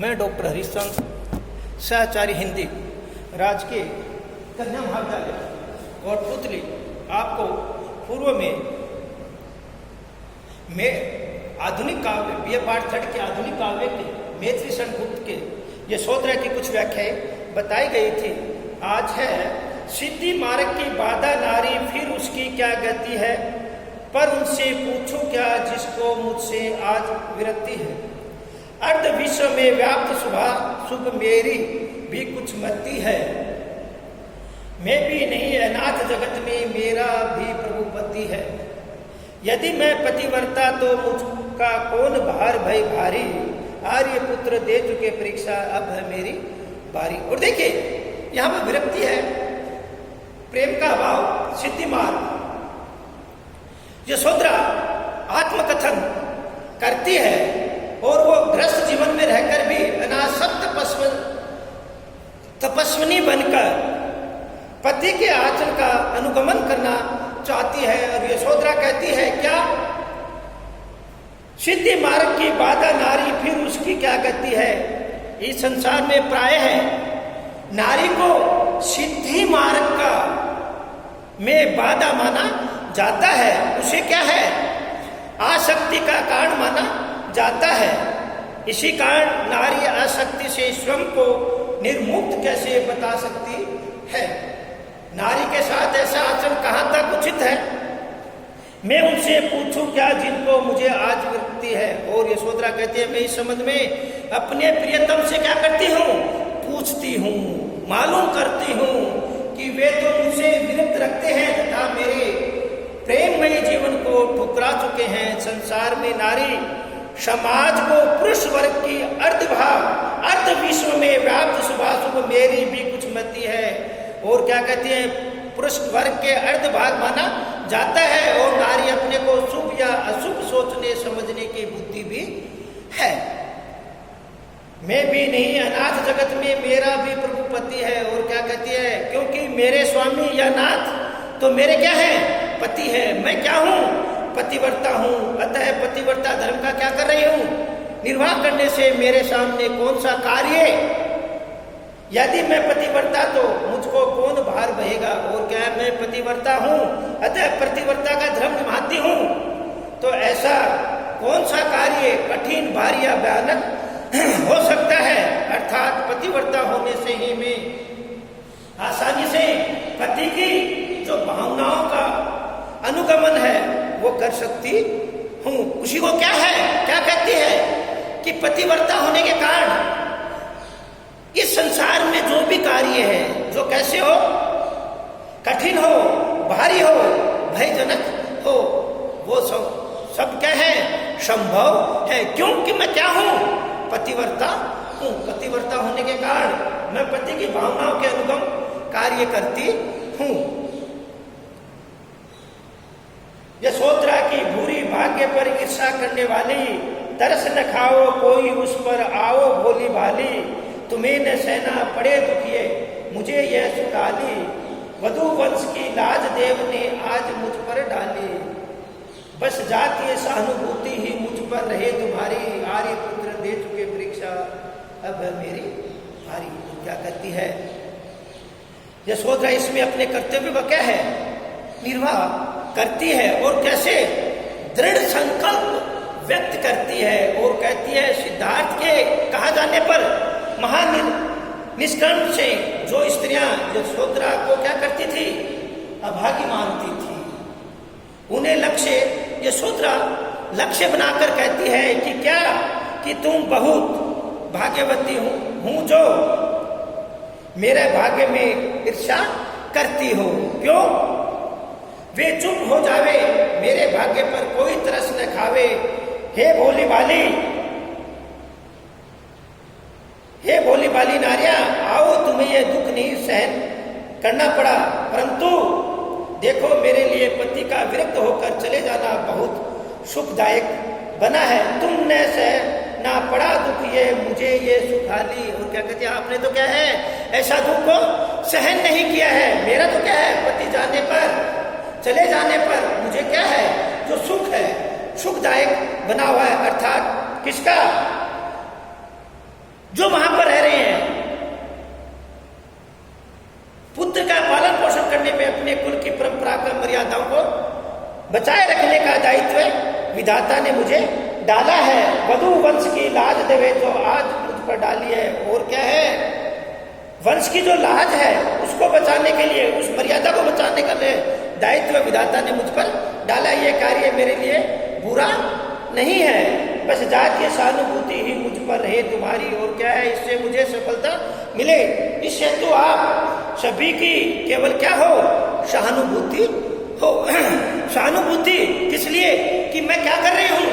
मैं डॉक्टर हरिश्चंद्र, सहचारी हिंदी, राजकीय कन्या महाविद्यालय कोटपुतली, आपको पूर्व में आधुनिक काव्य बी.ए. पाठ थर्ड के आधुनिक काव्य के मैथिली शरण गुप्त के यशोधरा की कुछ व्याख्याएं बताई गई थी। आज है सिद्धि मार्ग की बाधा नारी, फिर उसकी क्या गति है, पर उनसे पूछो क्या जिसको मुझसे आज विरक्ति है। अर्ध विश्व में व्याप्त शुभ मेरी भी कुछ मति है, मैं भी नहीं अनाथ जगत में मेरा भी प्रभुपति है। यदि मैं पतिव्रता तो मुझका कौन भार भय भारी, आर्य पुत्र दे चुके परीक्षा अब है मेरी बारी। और देखिए यहाँ पर विरक्ति है, प्रेम का अभाव, सिद्धि मार्ग। यशोधरा आत्मकथन करती है और वो ग्रस्त जीवन में रहकर भी अनासक्त तपस्विनी बनकर पति के आचरण का अनुगमन करना चाहती है। और यशोधरा कहती है क्या, सिद्धि मार्ग की बाधा नारी, फिर उसकी क्या गति है। इस संसार में प्राय है नारी को सिद्धि मार्ग का में बाधा माना जाता है, उसे क्या है आसक्ति का कारण माना जाता है। इसी कारण नारी आसक्ति से स्वयं को निर्मुक्त कैसे बता सकती है। नारी के साथ ऐसा आचरण कहाँ तक उचित है, मैं उनसे पूछूं क्या जिनको मुझे आज विरक्ति है। और यशोधरा कहती है मैं इस संबंध में अपने प्रियतम से क्या करती हूँ, पूछती हूँ, मालूम करती हूँ कि वे तो मुझसे विरक्त रखते हैं तथा मेरे प्रेममयी जीवन को ठुकरा चुके हैं। संसार में नारी समाज को पुरुष वर्ग की अर्ध विश्व में व्याप्त शुभाशुभ मेरी भी कुछ मति है। और क्या कहते हैं, पुरुष वर्ग के अर्ध भाग माना जाता है और नारी अपने को शुभ या अशुभ सोचने समझने की बुद्धि भी है। मैं भी नहीं अनाथ जगत में मेरा भी प्रभुपति है। और क्या कहती है, क्योंकि मेरे स्वामी या नाथ तो मेरे क्या है, पति है। मैं क्या हूँ, पतिव्रता हूँ। अतः पतिव्रता धर्म का क्या कर रही हूँ, निर्वाह करने से मेरे सामने कौन सा कार्य। यदि मैं पतिव्रता तो मुझको कौन भार बहेगा। और क्या है, मैं पतिव्रता हूँ अतः पतिव्रता का धर्म निभाती हूँ, तो ऐसा कौन सा कार्य कठिन भारी या भयानक हो सकता है। अर्थात पतिव्रता होने से ही मैं आसानी से पति की जो भावनाओं का अनुगमन है वो कर सकती हूँ। उसी को क्या है, क्या कहती है कि पतिव्रता होने के कारण इस संसार में जो भी कार्य है, जो कैसे हो, कठिन हो, भारी हो, भयजनक हो, वो सब क्या है, संभव है। क्योंकि मैं क्या हूँ, पतिव्रता हूँ। पतिव्रता होने के कारण मैं पति की भावनाओं के अनुगम कार्य करती हूँ। यशोधरा की बुरी भाग्य पर ईर्षा करने वाली, तरस न खाओ कोई उस पर आओ भोली भाली, तुम्हें न सहना पड़े दुखिए मुझे यह सुखाली, वधु वंश की लाज देव ने आज मुझ पर डाली, बस जातीय सहानुभूति ही मुझ पर रहे तुम्हारी, आर्य पुत्र दे चुके परीक्षा अब है मेरी भारी। क्या कहती है यशोधरा, इसमें अपने कर्तव्य का क्या है, निर्वाह करती है। और कैसे दृढ़ संकल्प व्यक्त करती है। और कहती है सिद्धार्थ के कहा जाने पर महान निष्कर्म से जो स्त्रियां यशोधरा को क्या करती थी, अभागी मानती थी, उन्हें यशोधरा लक्ष्य बनाकर कहती है कि क्या, कि तुम बहुत भाग्यवती हूं जो मेरे भाग्य में ईर्ष्या करती हो। क्यों, वे चुप हो जावे, मेरे भाग्य पर कोई तरस न खावे। हे भोली भाली नारियां, आओ तुम्हें यह दुख नहीं सहन करना पड़ा, परंतु देखो मेरे लिए पति का विरक्त होकर चले जाना बहुत सुखदायक बना है। तुमने सहना पड़ा दुख ये मुझे ये सुखाली। और क्या कहती है, आपने तो क्या है ऐसा दुख को सहन नहीं किया है। मेरा तो क्या है, पति जाने पर, चले जाने पर मुझे क्या है, जो सुख है सुखदायक बना हुआ है। अर्थात किसका, जो वहां पर रह रहे हैं, पुत्र का पालन पोषण करने में अपने कुल की परंपरा का मर्यादाओं को बचाए रखने का दायित्व विधाता ने मुझे डाला है। वधु वंश की लाज देवे तो आज मुझ पर डाली है। और क्या है, वंश की जो लाज है उसको बचाने के लिए, उस मर्यादा को बचाने का दायित्व विधाता ने मुझ पर डाला। ये कार्य मेरे लिए बुरा नहीं है, बस जातीय सहानुभूति ही मुझ पर रहे तुम्हारी। और क्या है, इससे मुझे सफलता मिले। इस हेतु आप सभी की केवल क्या हो, सहानुभूति हो। सहानुभूति किस लिए, कि मैं क्या कर रही हूं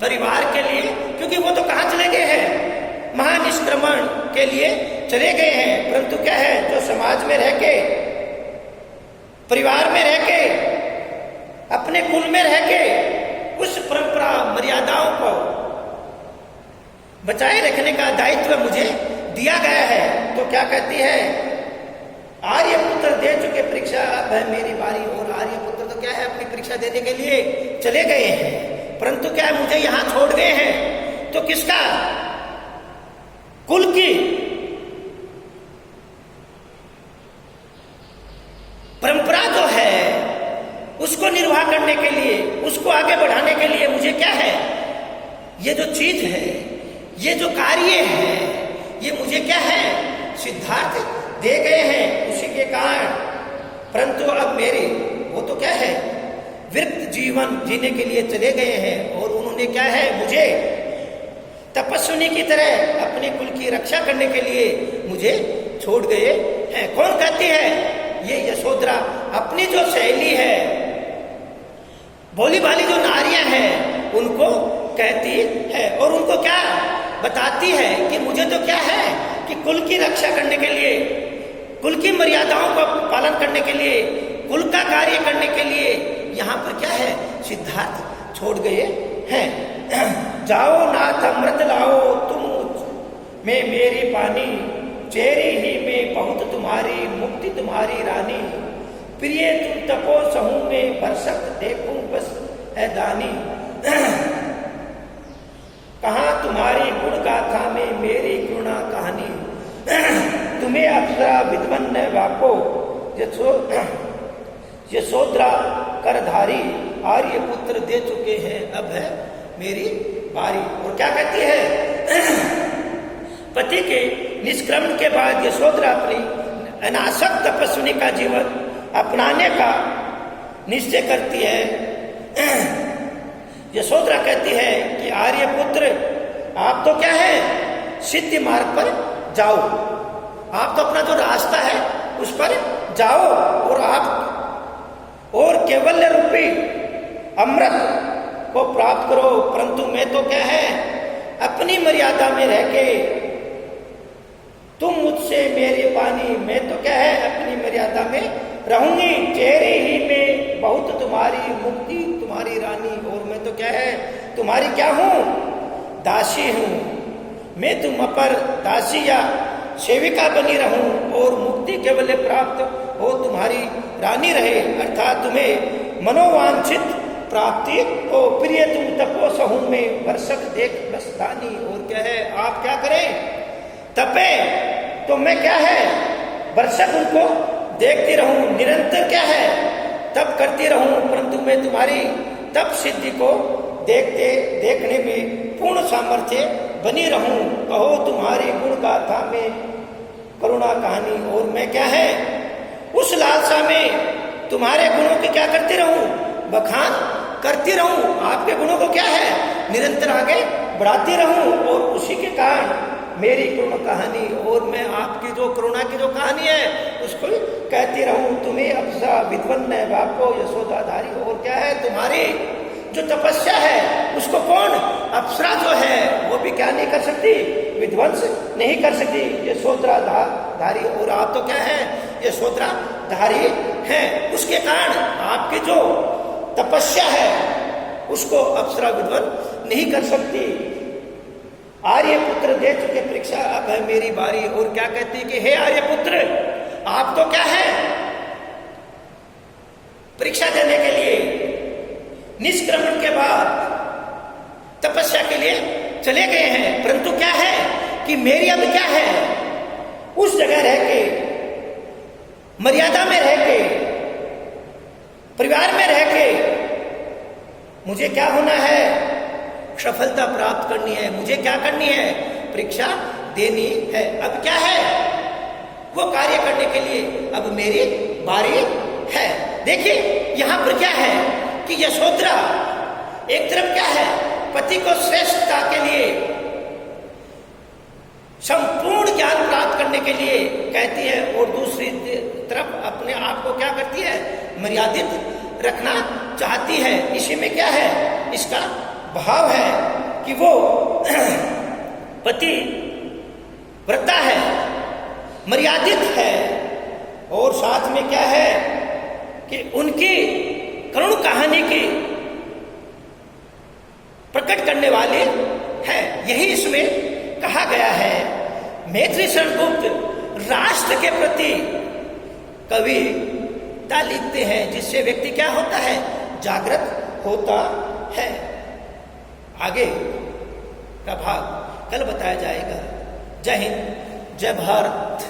परिवार के लिए, क्योंकि वो तो कहां चले गए हैं, महानिष्क्रमण के लिए चले गए हैं। परंतु क्या है, जो समाज में रह के, परिवार में रह के, अपने कुल में रह के उस परंपरा मर्यादाओं को बचाए रखने का दायित्व मुझे दिया गया है। तो क्या कहती है, आर्यपुत्र दे चुके परीक्षा, अब है मेरी बारी। और आर्यपुत्र तो क्या है, अपनी परीक्षा देने के लिए चले गए हैं, परंतु क्या है, मुझे यहां छोड़ गए हैं। तो किसका, कुल की परंपरा जो है उसको निर्वाह करने के लिए, उसको आगे बढ़ाने के लिए मुझे क्या है, ये जो चीज है, ये जो कार्य है, ये मुझे क्या है, सिद्धार्थ दे गए हैं उसी के कारण। परंतु अब मेरे वो तो क्या है, व्यर्थ जीवन जीने के लिए चले गए हैं। और उन्होंने क्या है, मुझे तपस्विनी की तरह अपने कुल की रक्षा करने के लिए मुझे छोड़ गए हैं। कौन कहती है, ये यशोधरा अपनी जो शैली है, भोली भाली जो नारियां हैं उनको कहती है। और उनको क्या बताती है कि मुझे तो क्या है, कि कुल की रक्षा करने के लिए, कुल की मर्यादाओं का पालन करने के लिए, कुल का कार्य करने के लिए यहाँ पर क्या है, सिद्धार्थ छोड़ गए हैं। जाओ नाथ अमृत लाओ तुम में मेरी पानी, चेरी ही में बहुत तुम्हारी मुक्ति तुम्हारी रानी। प्रिय तुम तपो सहू में बरसक देखूं बस है दानी। कहाँ तुम्हारी गुण गाथा में मेरी गुणा कहानी। तुम्हें अप्सरा विद्वन ने वाको यशोधरा करधारी। आर्यपुत्र दे चुके हैं, अब है मेरी बारी। और क्या कहती है, पति के निष्क्रमण के बाद यशोधरा अपनी अनासक्त तपस्विनी का जीवन अपनाने का निश्चय करती है। यशोधरा कहती है कि आर्यपुत्र आप तो क्या है, सिद्धि मार्ग पर जाओ, आप तो अपना जो रास्ता है उस पर जाओ, और आप और केवल्य रूपी अमृत को प्राप्त करो। परंतु मैं तो क्या है, अपनी मर्यादा में रह के, तुम मुझसे मेरे पानी, मैं तो क्या है, अपनी मर्यादा में रहूंगी। चेहरे ही में बहुत तुम्हारी मुक्ति तुम्हारी रानी। और मैं तो क्या है, तुम्हारी क्या हूं, दासी हूं। मैं तुम पर दासी या सेविका बनी रहूं, और मुक्ति केवल प्राप्त हो तुम्हारी रानी रहे, अर्थात तुम्हें मनोवांछित प्राप्ति हो। प्रिय तुम तपो सहू में बरसक देख बस दानी। और क्या है, आप क्या करें, तपे तो मैं क्या है, बरसक उनको देखती रहूं, निरंतर क्या है, तप करती रहूं, परंतु मैं तुम्हारी तप सिद्धि को देखने में पूर्ण सामर्थ्य बनी रहूं। कहो तुम्हारी गुण गाथा में करुणा कहानी। और मैं क्या है, उस लालसा में तुम्हारे गुणों की क्या करती रहूं, बखान करती रहूं, आपके गुणों को क्या है, निरंतर आगे बढ़ाती रहूं। और उसी के कारण मेरी करुणा कहानी, और मैं आपकी जो करुणा की जो कहानी है उसको कहती रहूं। तुम्हें अप्सरा विद्वन है बापो यशोदाधारी। और क्या है, तुम्हारी जो तपस्या है उसको कौन, अप्सरा जो है वो भी क्या नहीं कर सकती, विध्वंस नहीं कर सकती, यशोधरा धारी। और आप तो क्या है, यशोधरा धारी है, उसके कारण आपकी जो तपस्या है उसको अप्सरा विध्वन नहीं कर सकती। आर्यपुत्र दे चुके परीक्षा, अब है मेरी बारी। और क्या कहती कि हे आर्यपुत्र, आप तो क्या है, परीक्षा देने के लिए निष्क्रमण के बाद तपस्या के लिए चले गए हैं, परंतु क्या है कि मेरी अब क्या है, उस जगह रह के, मर्यादा में रह के, परिवार में रह के मुझे क्या होना है, सफलता प्राप्त करनी है। मुझे क्या करनी है, परीक्षा देनी है। अब क्या है, वो कार्य करने के लिए अब मेरी बारी है। देखिए यहां पर क्या है कि यशोधरा एक तरफ क्या है, पति को श्रेष्ठता के लिए, संपूर्ण ज्ञान प्राप्त करने के लिए कहती है, और दूसरी तरफ अपने आप को क्या करती है, मर्यादित रखना चाहती है। इसी में क्या है, इसका भाव है कि वो पति व्रता है, मर्यादित है, और साथ में क्या है कि उनकी करुण कहानी की प्रकट करने वाले है। यही इसमें कहा गया है। मैत्रेयी गुप्त राष्ट्र के प्रति कविता लिखते हैं, जिससे व्यक्ति क्या होता है, जागृत होता है। आगे का भाग कल बताया जाएगा। जय हिंद, जय भारत।